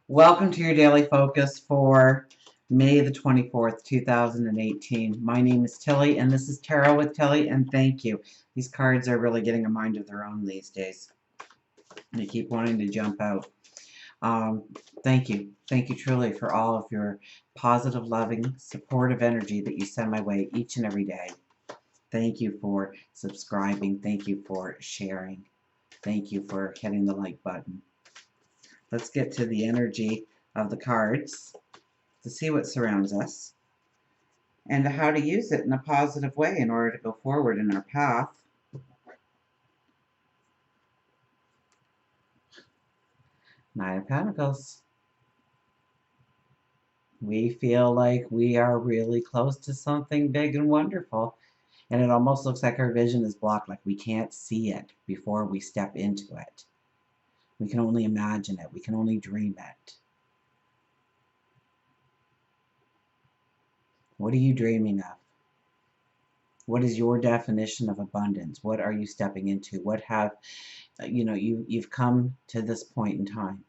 Welcome to your daily focus for May the 24th, 2018. My name is Tilly, and this is Tarot with Tilly, and thank you. These cards are really getting a mind of their own these days. They keep wanting to jump out. Um, Thank you. Thank you truly for all of your positive, loving, supportive energy that you send my way each and every day. Thank you for subscribing. Thank you for sharing. Thank you for hitting the like button. Let's get to the energy of the cards to see what surrounds us and how to use it in a positive way in order to go forward in our path. Nine of Pentacles. We feel like we are really close to something big and wonderful, and it almost looks like our vision is blocked, like we can't see it before we step into it. We can only imagine it. We can only dream it. What are you dreaming of? What is your definition of abundance? What are you stepping into? What have you've come to this point in time.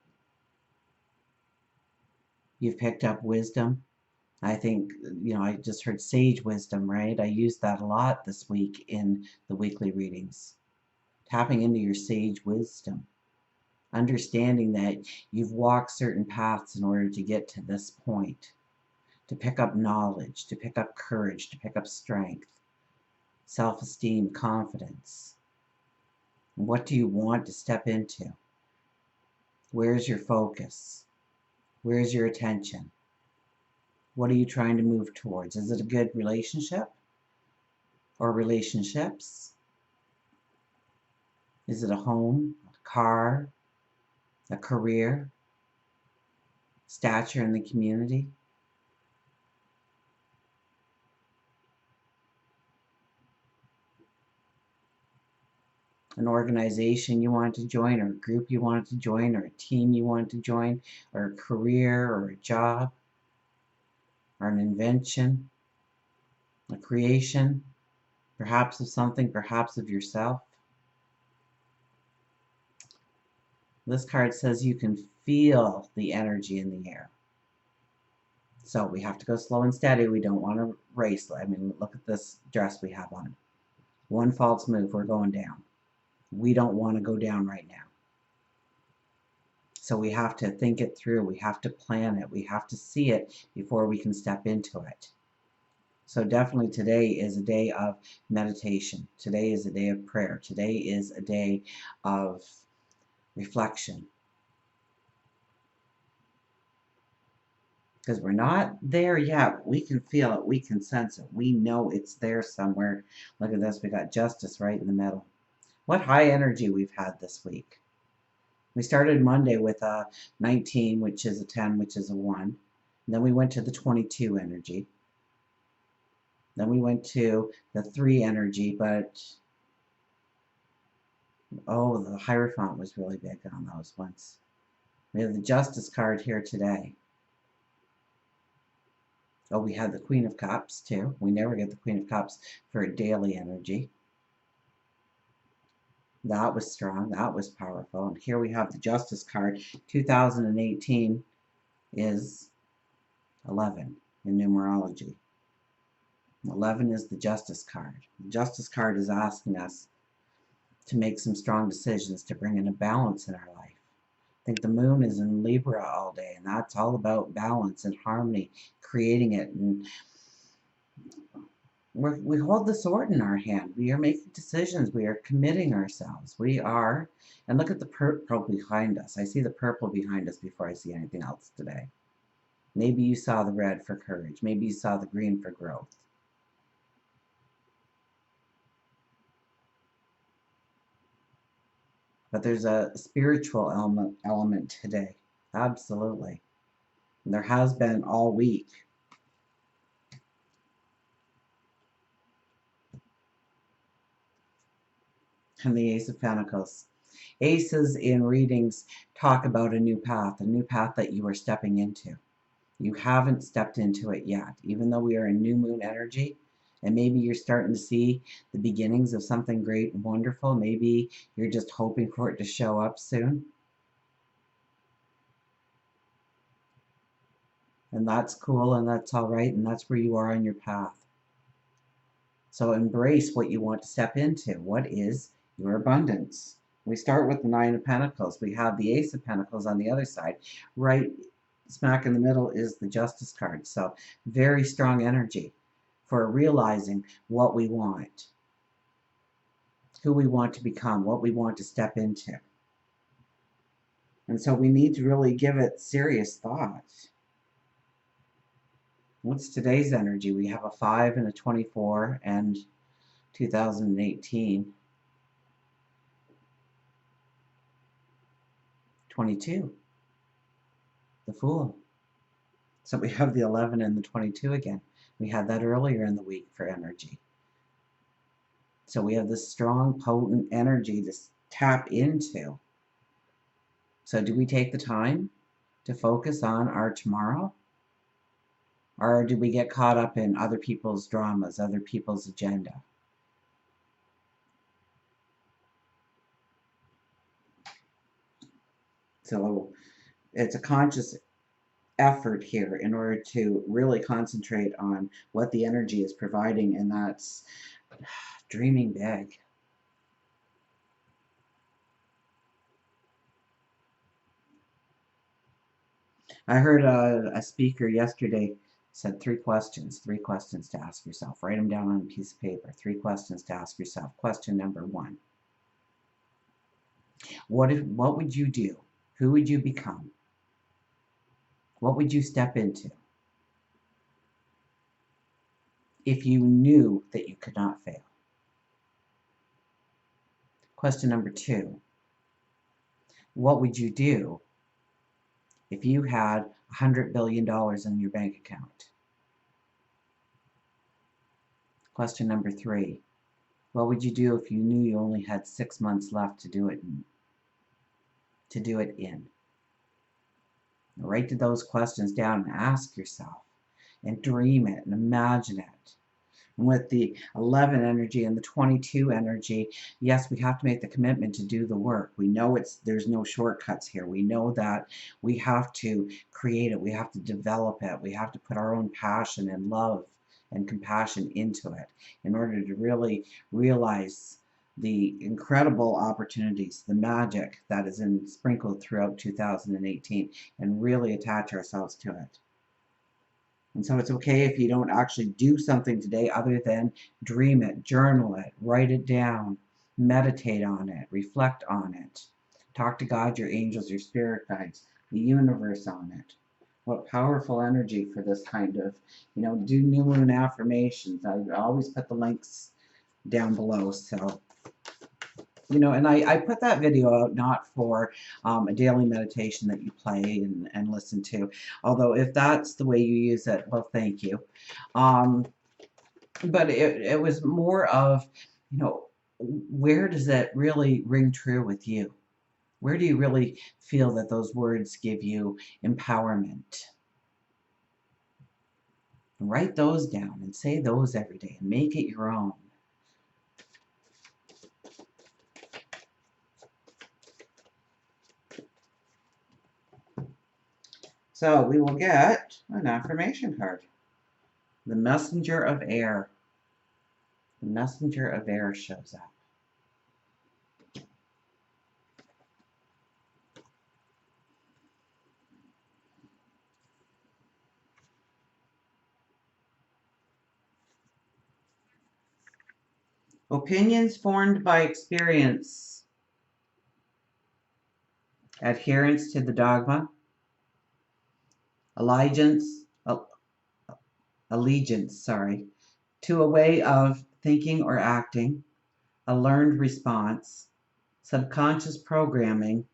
You've picked up wisdom. I think, I just heard sage wisdom, right? I used that a lot this week in the weekly readings. Tapping into your sage wisdom. Understanding that you've walked certain paths in order to get to this point. To pick up knowledge, to pick up courage, to pick up strength, self-esteem, confidence. What do you want to step into? Where's your focus? Where's your attention? What are you trying to move towards? Is it a good relationship or relationships? Is it a home, a car, a career, stature in the community? An organization you want to join, or a group you want to join, or a team you want to join, or a career, or a job, or an invention, a creation, perhaps of something, perhaps of yourself. This card says you can feel the energy in the air. So we have to go slow and steady. We don't want to race. I mean, look at this dress we have on. One false move, we're going down. We don't want to go down right now. So we have to think it through. We have to plan it. We have to see it before we can step into it. So definitely today is a day of meditation. Today is a day of prayer. Today is a day of reflection. Because we're not there yet. We can feel it. We can sense it. We know it's there somewhere. Look at this. We got justice right in the middle. What high energy we've had this week. We started Monday with a 19, which is a 10, which is a 1. And then we went to the 22 energy. Then we went to the 3 energy, but the Hierophant was really big on those ones. We have the Justice card here today. Oh, we had the Queen of Cups too. We never get the Queen of Cups for a daily energy. That was strong. That was powerful. And here we have the Justice card. 2018 is 11 in numerology. 11 is the Justice card. The Justice card is asking us to make some strong decisions to bring in a balance in our life. I think the moon is in Libra all day, and that's all about balance and harmony, creating it. And we hold the sword in our hand. We are making decisions. We are committing ourselves. We are, and look at the purple behind us. I see the purple behind us before I see anything else today. Maybe you saw the red for courage. Maybe you saw the green for growth. But there's a spiritual element today. Absolutely. And there has been all week. And the Ace of Pentacles. Aces in readings talk about a new path that you are stepping into. You haven't stepped into it yet, even though we are in new moon energy. And maybe you're starting to see the beginnings of something great and wonderful. Maybe you're just hoping for it to show up soon. And that's cool and that's all right, and that's where you are on your path. So embrace what you want to step into. What is your abundance? We start with the Nine of Pentacles. We have the Ace of Pentacles on the other side. Right smack in the middle is the Justice card. So very strong energy for realizing what we want, who we want to become, what we want to step into. And so we need to really give it serious thought. What's today's energy? We have a 5 and a 24 and 2018. 22. The Fool. So we have the 11 and the 22 again. We had that earlier in the week for energy. So we have this strong, potent energy to tap into. So do we take the time to focus on our tomorrow? Or do we get caught up in other people's dramas, other people's agenda? So it's a conscious effort here in order to really concentrate on what the energy is providing, and that's dreaming big. I heard a speaker yesterday said three questions to ask yourself. Write them down on a piece of paper. 3 questions to ask yourself. Question number 1. What would you do? Who would you become? What would you step into if you knew that you could not fail? Question number 2. What would you do if you had $100 billion in your bank account? Question number 3. What would you do if you knew you only had 6 months left to do it in? Write those questions down and ask yourself, and dream it and imagine it. And with the 11 energy and the 22 energy, yes, we have to make the commitment to do the work. We know there's no shortcuts here. We know that we have to create it. We have to develop it. We have to put our own passion and love and compassion into it in order to really realize the incredible opportunities, the magic that is sprinkled throughout 2018, and really attach ourselves to it. And so it's okay if you don't actually do something today other than dream it, journal it, write it down, meditate on it, reflect on it. Talk to God, your angels, your spirit guides, the universe on it. What powerful energy for this kind of, do new moon affirmations. I always put the links down below. So, and I put that video out not for a daily meditation that you play and listen to. Although if that's the way you use it, well, thank you. But it was more of, where does it really ring true with you? Where do you really feel that those words give you empowerment? Write those down and say those every day and make it your own. So we will get an affirmation card. The Messenger of Air. The Messenger of Air shows up. Opinions formed by experience. Adherence to the dogma. Allegiance to a way of thinking or acting, a learned response, subconscious programming,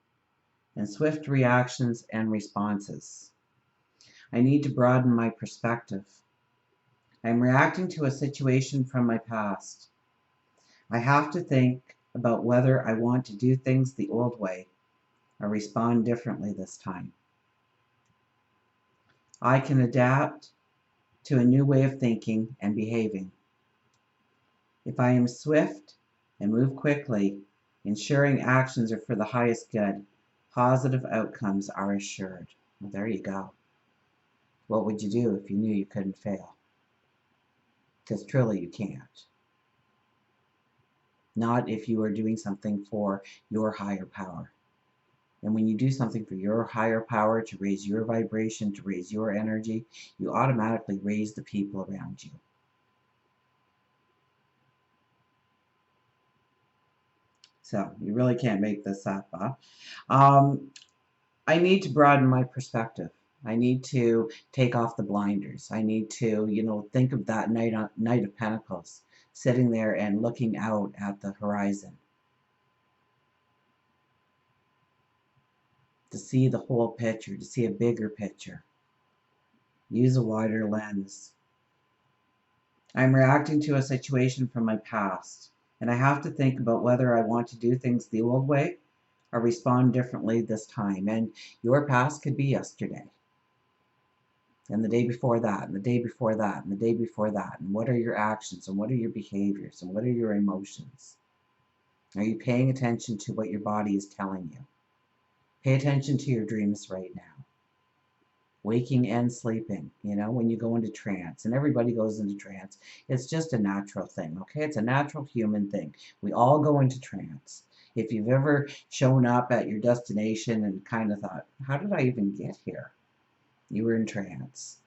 and swift reactions and responses. I need to broaden my perspective. I am reacting to a situation from my past. I have to think about whether I want to do things the old way or respond differently this time. I can adapt to a new way of thinking and behaving. If I am swift and move quickly, ensuring actions are for the highest good, positive outcomes are assured. Well, there you go. What would you do if you knew you couldn't fail? Because truly you can't. Not if you are doing something for your higher power. And when you do something for your higher power to raise your vibration, to raise your energy, you automatically raise the people around you. So you really can't make this up. I need to broaden my perspective. I need to take off the blinders. I need to, think of that Knight of Pentacles sitting there and looking out at the horizon. To see the whole picture, to see a bigger picture. Use a wider lens. I'm reacting to a situation from my past, and I have to think about whether I want to do things the old way or respond differently this time. And your past could be yesterday, and the day before that, and the day before that, and the day before that. And what are your actions, and what are your behaviors, and what are your emotions? Are you paying attention to what your body is telling you? Pay attention to your dreams right now. Waking and sleeping, when you go into trance, and everybody goes into trance. It's just a natural thing, okay? It's a natural human thing. We all go into trance. If you've ever shown up at your destination and kind of thought, how did I even get here? You were in trance.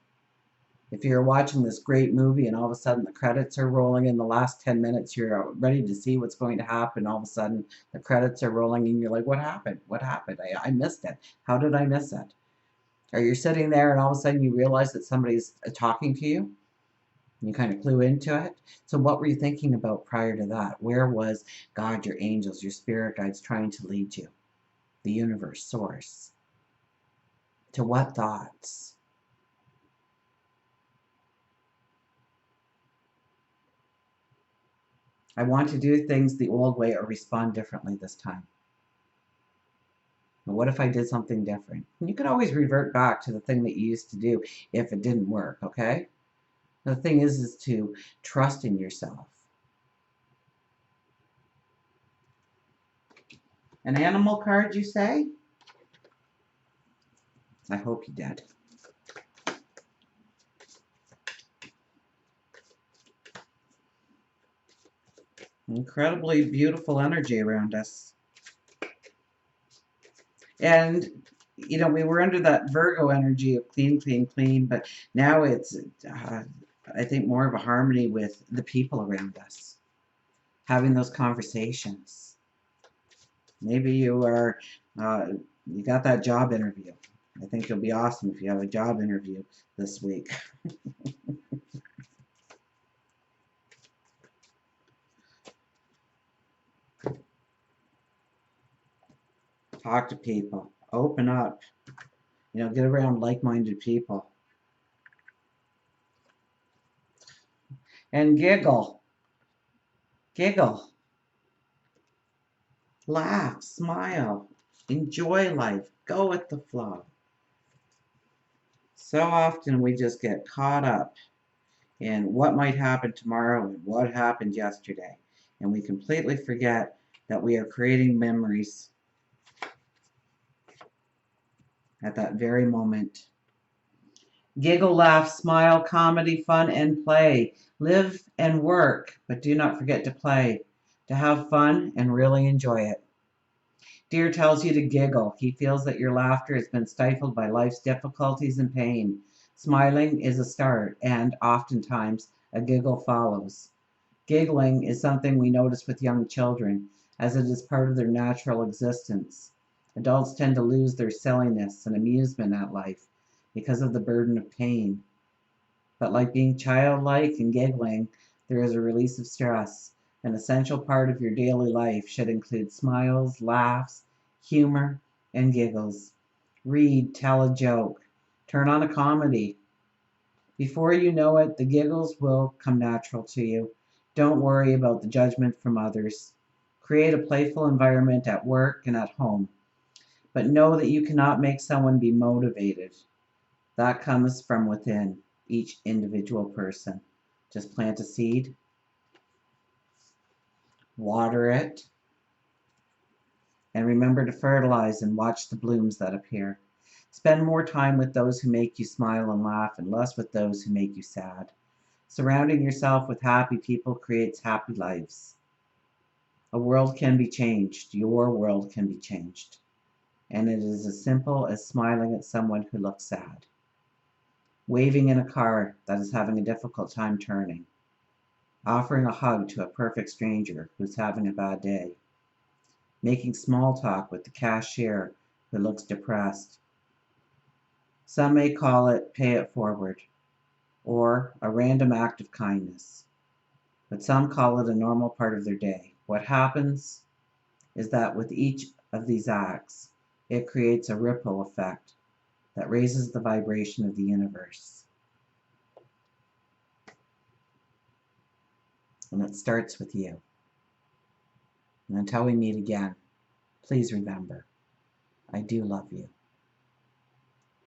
If you're watching this great movie and all of a sudden the credits are rolling, in the last 10 minutes you're ready to see what's going to happen, all of a sudden the credits are rolling and you're like, what happened? What happened? I missed it. How did I miss it? Or you're sitting there and all of a sudden you realize that somebody's talking to you, and you kind of clue into it. So what were you thinking about prior to that? Where was God, your angels, your spirit guides trying to lead you? The universe, source. To what thoughts? I want to do things the old way or respond differently this time. But what if I did something different? And you can always revert back to the thing that you used to do if it didn't work, okay? The thing is to trust in yourself. An animal card, you say? I hope you did. Incredibly beautiful energy around us. And, we were under that Virgo energy of clean, clean, clean, but now it's, I think, more of a harmony with the people around us. Having those conversations. Maybe you got that job interview. I think it'll be awesome if you have a job interview this week. Talk to people. Open up. Get around like-minded people. And giggle. Giggle. Laugh. Smile. Enjoy life. Go with the flow. So often we just get caught up in what might happen tomorrow and what happened yesterday. And we completely forget that we are creating memories at that very moment. Giggle, laugh, smile, comedy, fun, and play. Live and work, but do not forget to play, to have fun and really enjoy it. Deer tells you to giggle. He feels that your laughter has been stifled by life's difficulties and pain. Smiling is a start, and oftentimes a giggle follows. Giggling is something we notice with young children, as it is part of their natural existence. Adults tend to lose their silliness and amusement at life because of the burden of pain. But like being childlike and giggling, there is a release of stress. An essential part of your daily life should include smiles, laughs, humor, and giggles. Read, tell a joke, turn on a comedy. Before you know it, the giggles will come natural to you. Don't worry about the judgment from others. Create a playful environment at work and at home. But know that you cannot make someone be motivated. That comes from within each individual person. Just plant a seed, water it, and remember to fertilize and watch the blooms that appear. Spend more time with those who make you smile and laugh and less with those who make you sad. Surrounding yourself with happy people creates happy lives. A world can be changed. Your world can be changed. And it is as simple as smiling at someone who looks sad, waving in a car that is having a difficult time turning, offering a hug to a perfect stranger who's having a bad day, making small talk with the cashier who looks depressed. Some may call it pay it forward or a random act of kindness, but some call it a normal part of their day. What happens is that with each of these acts, it creates a ripple effect that raises the vibration of the universe. And it starts with you. And until we meet again, please remember, I do love you.